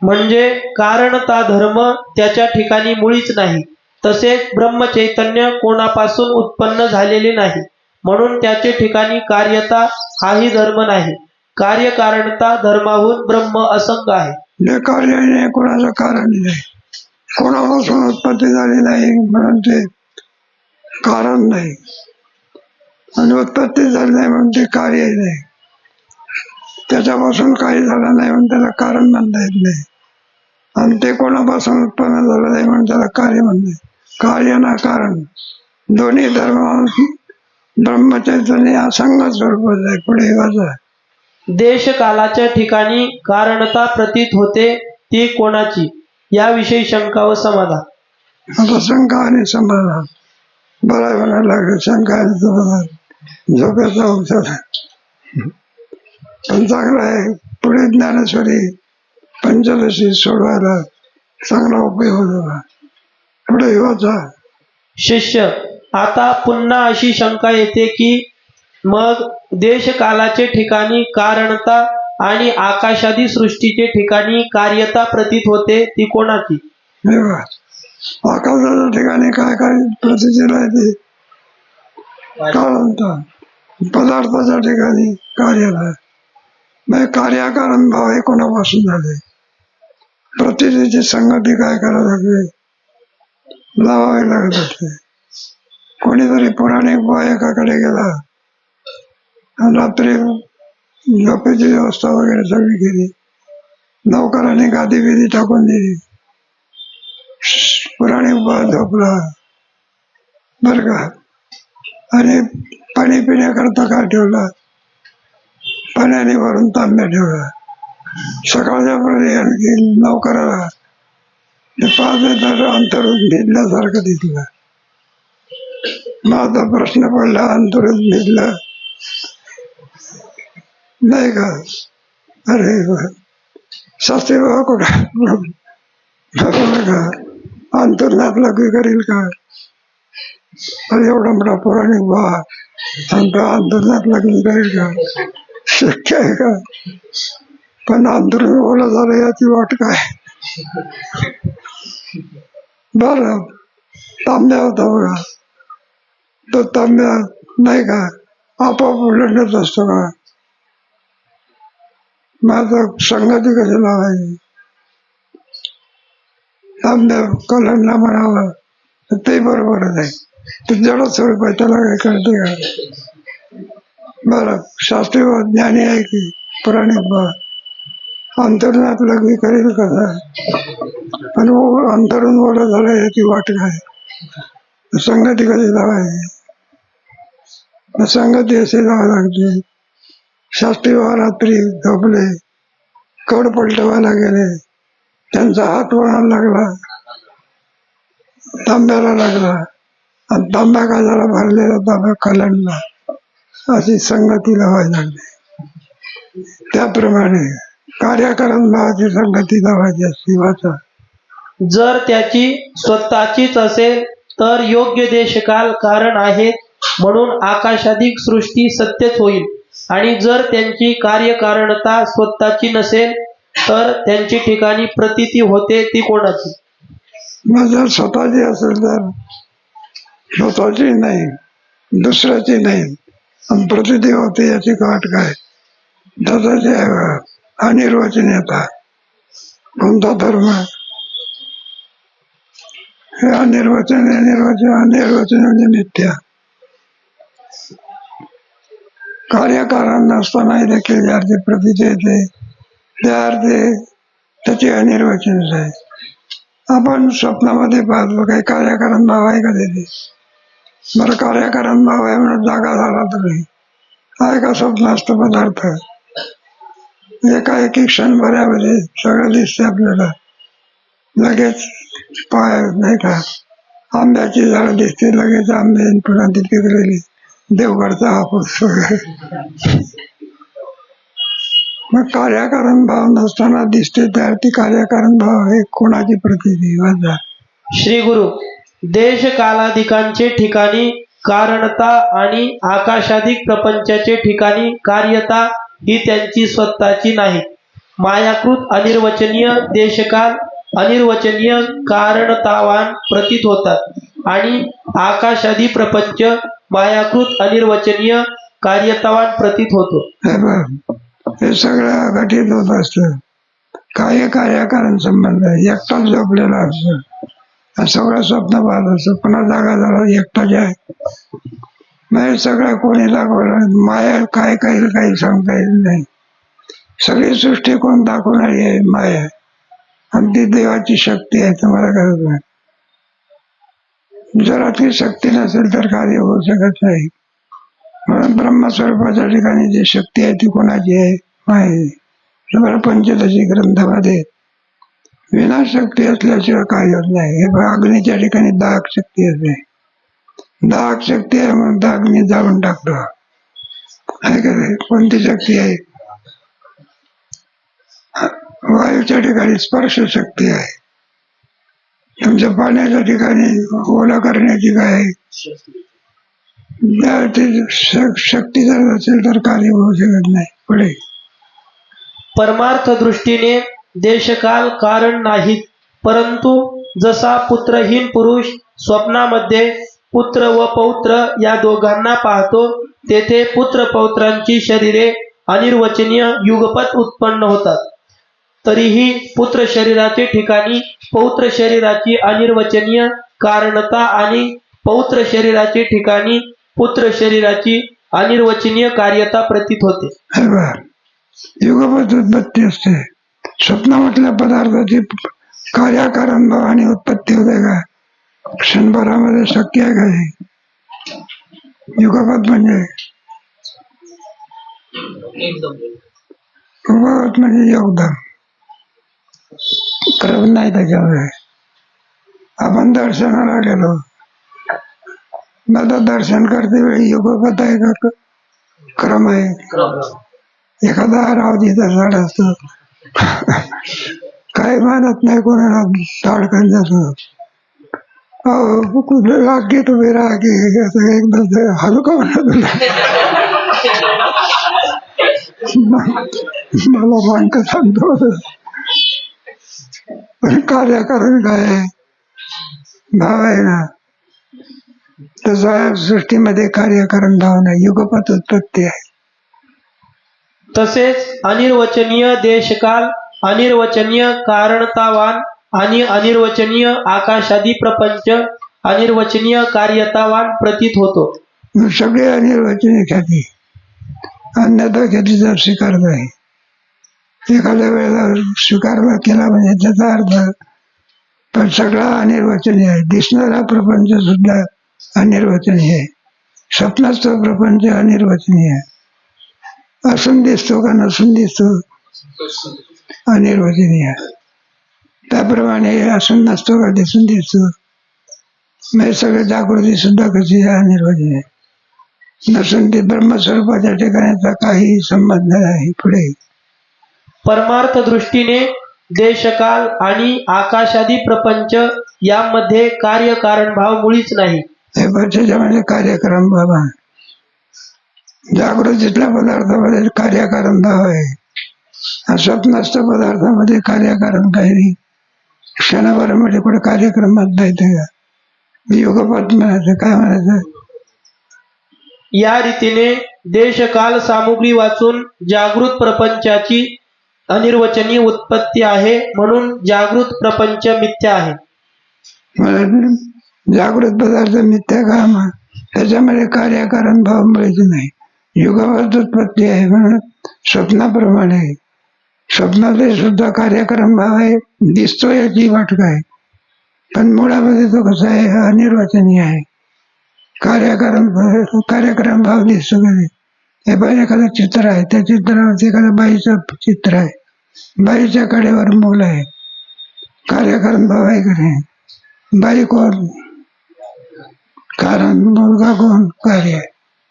म्हणजे कारणता धर्म त्याच्या ठिकाणी मुळीच नाही. तसेच ब्रह्मचैतन्य कोणापासून उत्पन्न झालेले नाही म्हणून त्याचे ठिकाणी कार्यता हाही धर्म नाही. कार्यकारणता धर्माहून ब्रह्म असंग आहे. जे कार्य नाही, कोणाचं कारण नाही, कोणापासून उत्पत्ती झाली नाही म्हणून ते कारण नाही, आणि उत्पत्ती झाली नाही म्हणून ते कार्य नाही. त्याच्यापासून काही झालं नाही म्हणून त्याला कारण म्हणता येत नाही, आणि ते कोणापासून उत्पन्न झालं नाही म्हणून त्याला कार्य म्हणते. कार्य ना कारण दोन्ही धर्म ब्रह्मचैतन्य असंग स्वरूपात आहे. पुढे वाचा. देशकालाच्या ठिकाणी कारणता प्रतीत होते ती कोणाची, याविषयी शंका व समाधान. आता शंका आणि समाधान बरं म्हणायला लागेल. शंका आणि समाधान झोपेचा औषध पण चांगला आहे. पुढे ज्ञानेश्वरी पंचदशी सोडवायला चांगला उपयोग होतो. पुढे वाचा. शिष्य, आता पुन्हा अशी शंका येते की मग देशकालाचे ठिकाणी कारणता आणि आकाशादी सृष्टीचे ठिकाणी कार्यता प्रतीत होते ती कोणाची. आकाशाच्या ठिकाणी काय काय प्रतीची राहते? कारणता. पदार्थाच्या ठिकाणी कार्य नाही. कार्यकारण भाव हे कोणापासून झाले? प्रतिची संगती काय करावी लागते? लावावी लागत होते. कोणीतरी पौराणिक बायकाकडे गेला, रात्री झोपेची व्यवस्था वगैरे सगळी केली, नौकरांनी गादी बिदी टाकून दिली, पुराणिक बा झोपला बर का. आणि पाणी पिण्याकरता काय ठेवला? पाण्याने भरून तांब्या ठेवला. सकाळच्या वेळी आणखी नौकराला ते पाहते तर अंतरून भिजल्यासारखं दिसलं. माझा प्रश्न पडला, अंतरून भिजलं नाही का? अरे शास्त्री बाबा कुठं का अंतर्नात लग्न करील का? अरे एवढा मोठा पौराणिक बा सांगतो अंतर्नात लग्न करील का? शक्य आहे का? पण अंतरून ओलं झालं याची वाट काय? बर तांब्या होता बघा, तो तांब्या नाही का आपोआप उलटत असतो का? माझं संगती कशी लावायची? तांब्या कलंडला म्हणावं तर ते बरोबरच आहे. ते जड स्वरूप आहे, त्याला काय कळते का? बरं शास्त्रीय ज्ञानी आहे की पुराणिक बा अंतर्नात लग्न करेल कसा? पण अंतरून ओलं झालं याची वाट काय? संगती कशी लावायची? संगती अशी लावावी लागते. शास्त्री रात्री झोपले, कड पलटवायला गेले, त्यांचा हात वळायला लागला, तांब्याला लागला, आणि तांब्या काय झाला? भरलेला तांब्या कलंडला. अशी संगती लावायला लागली. त्याप्रमाणे कार्यकारण भावाची संगती लावायची असते. वाचा. जर त्याची स्वतःचीच असेल तर योग्य देशकाल कारण आहेत म्हणून आकाशाधिक सृष्टी सत्यच होईल, आणि जर त्यांची कार्यकारणता स्वतःची नसेल तर त्यांची ठिकाणी प्रतीती होते ती कोणाची. मग जर स्वतःची असेल तर स्वतःची नाही, दुसऱ्याची नाही, आणि प्रतीती होते याची गाठ काय? दादाची अनिर्वचनीयता. कोणता धर्म? हे अनिर्वचन अनिर्वचन म्हणजे मिथ्या. कार्यकारण नसतानाही देखील ज्या अर्थी प्रतीती येते त्या अर्थी त्याची अनिर्वचनच आहे. आपण स्वप्नामध्ये पाहतो काही कार्यकारण भाव आहे का तिथे? बरं कार्यकारण भाव आहे म्हणून जागा झाला तरी आहे का स्वप्नास्त पदार्थ? एकाएकी क्षणभरामध्ये सगळं दिसते आपल्याला. लगेच पाय नाही का, आंब्याची झाडं दिसते, लगेच आंबे पुन्हा तिथे गेलेली देवगडचा हापूस वगैरे. मग कार्यकारण भाव नसताना दिसते तर ती कार्यकारण भाव हे कोणाची प्रतीती वाचा. श्री गुरु, देश कालाधिकांचे ठिकाणी कारणता आणि आकाशाधिक प्रपंचाचे ठिकाणी कार्यता ही त्यांची स्वतःची नाही. मायाकृत अनिर्वचनीय देशकाल अनिर्वचनीय कारणतावान प्रतीत होतात आणि आकाशादी प्रपंच मायाकृत अनिर्वचनीय कार्यतावान प्रतीत होतो. हे बघ, हे सगळं घटित होत असतं. कार्यकारण संबंध एकटाच झोपलेला असतो. सगळं स्वप्न पाहत असतं, पुन्हा जागा झाला एकटाच आहे. मग सगळं कोणी दाखवलं, माया काय काही सांगता येत नाही. सगळी सृष्टी कोण दाखवणारी आहे? माया. आणि ती देवाची शक्ती आहे, तुम्हाला कळत नाही. जर ती शक्ती नसेल तर कार्य होऊ शकत नाही. म्हणून ब्रह्मस्वरूपाच्या ठिकाणी जी शक्ती आहे ती कोणाची आहे? माया. तुम्हाला पंचदशी ग्रंथामध्ये विनाशक्ती असल्याशिवाय काही होत नाही. हे अग्नीच्या ठिकाणी दाहक शक्ती असते. दाहक शक्ती आहे म्हणून अग्नी जाळून टाकतो. आहे का नाही? कोणती शक्ती आहे? वायूच्या ठिकाणी स्पर्श शक्ती आहे. तुमच्या पाण्याच्या ठिकाणी ओला करण्याची काय आहे? शक्ती जर नसेल तर कार्य होऊ शकत नाही. पुढे परमार्थ दृष्टीने देशकाल कारण नाहीत, परंतु जसा पुत्रहीन पुरुष स्वप्नामध्ये पुत्र व पौत्र या दोघांना पाहतो, तेथे पुत्र पौत्रांची शरीरे अनिर्वचनीय युगपत उत्पन्न होतात. तरीही पुत्र शरीराचे ठिकाणी पौत्र शरीराची अनिर्वचनीय कारणता आणि पौत्र शरीराचे ठिकाणी पुत्र शरीराची अनिर्वचनीय कार्यता प्रतीत होते. युगपत उत्पत्ती असते. स्वप्नामधल्या पदार्थाची कार्यकारण भाव आणि उत्पत्ती होते का? क्षणभरामध्ये शक्य आहे का? युगपत म्हणजे युगपत म्हणजे योगदान, क्रम नाही त्याच्यामध्ये. आपण दर्शनाला गेलो, दादा दर्शन करते वेळी युगपत आहे का क्रम आहे? एखादा रावजीचा झाड असतो, काही मानत नाही कोणाला, झाडकन जातो, कुठे रागी तुम्ही रागी असं एकदम हलका म्हणत मला मांक सांगतो. पण कार्यकारण काय आहे? भाव आहे ना. तसा सृष्टीमध्ये कार्यकारण भाव नाही, युगपत उत्पत्ती आहे. तसेच अनिर्वचनीय देशकाल अनिर्वचनीय कारणतावान आणि अनिर्वचनीय आकाशादी प्रपंच अनिर्वचनीय कार्यतावान प्रतीत होतो. सगळे अनिर्वचनीय ख्याती अन्यथा ख्यातीचा स्वीकार नाही. एखाद्या वेळेला स्वीकारला केला म्हणजे त्याचा अर्थ, पण सगळा अनिर्वचनीय आहे. दिसणारा प्रपंच सुद्धा अनिर्वचनीय आहे. स्वप्नाचा प्रपंच अनिर्वचनीय आहे. असून दिसतो का नसून दिसतो? अनिर्वचनीय. त्याप्रमाणे असून नसतो का दिसून दिसतो? म्हणजे सगळं जागृती सुद्धा कशी अनिर्वचनीय. नसून ती ब्रह्मस्वरूपाच्या ठिकाणीचा काही संबंध नाही. पुढे परमार्थ दृष्टीने देशकाल आणि आकाशादी प्रपंच यामध्ये कार्यकारण भाव मुळीच नाही. हे म्हणजे कार्यक्रम बाबा. जागृतीतल्या पदार्थामध्ये कार्यकारण भाव आहे. स्वप्नस्थ पदार्थामध्ये कार्यकारण काही नाही. क्षणभरामध्ये कुठे कार्यक्रमात नाही. ते युगपत म्हणायचं, काय म्हणायचं? या रीतीने देशकाल सामुग्री वाचून जागृत प्रपंचाची अनिर्वचनीय उत्पत्ती आहे, म्हणून जागृत प्रपंच मिथ्या आहे. जागृत पदार्थ मिथ्या काम, त्याच्यामध्ये कार्यकारण भाव मिळायचे नाही. युगपत उत्पत्ती आहे म्हणून स्वप्नाप्रमाणे. स्वप्नामध्ये सुद्धा कार्यक्रम भाव आहे, दिसतो याची वाट काय, पण मुळामध्ये तो कसा आहे? अनिर्वचनीय आहे. कार्यक्रम भाव दिसतो कधी? हे बाई एखादं चित्र आहे, त्या चित्रावरती एखाद्या बाईचं चित्र आहे, बाईच्या कडेवर मूल आहे, कार्यक्रम भाव आहे का नाही? बाई कोण? कारण मुलगा कोण? कार्य.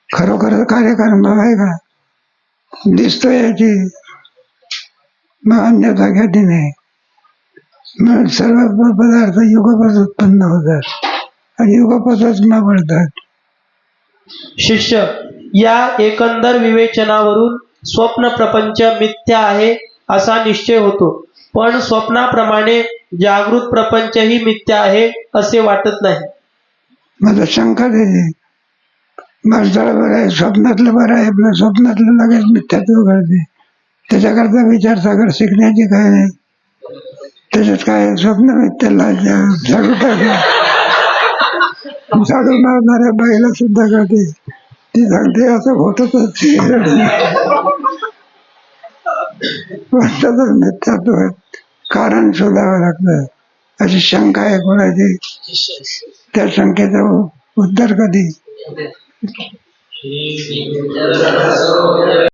खरोखर कार्यक्रम भाव आहे का? दिसतो याची मग अन्यथा ख्याती नाही. मग सर्व पदार्थ युगपत उत्पन्न होतात आणि युगपतच मावळतात. शिष्य, या एकंदर विवेचनावरून स्वप्न प्रपंच मिथ्या आहे असा निश्चय होतो, पण स्वप्नाप्रमाणे जागृत प्रपंचही मिथ्या आहे असे वाटत नाही. मला शंका देते. माणसाला बरं आहे, स्वप्नातलं बरं आहे, आपलं स्वप्नातलं लगेच मिथ्यात्व करते. त्याच्याकरता विचारसागर शिकण्याची काय नाही. त्याच्यात काय स्वप्न मिथ्याला झाडू मारणाऱ्या बाईला सुद्धा कळते. ती सांगते असं होतच मिथ्यात्व कारण शोधावं लागतं. अशी शंका आहे कोणाची, त्या शंकेचं उत्तर कधी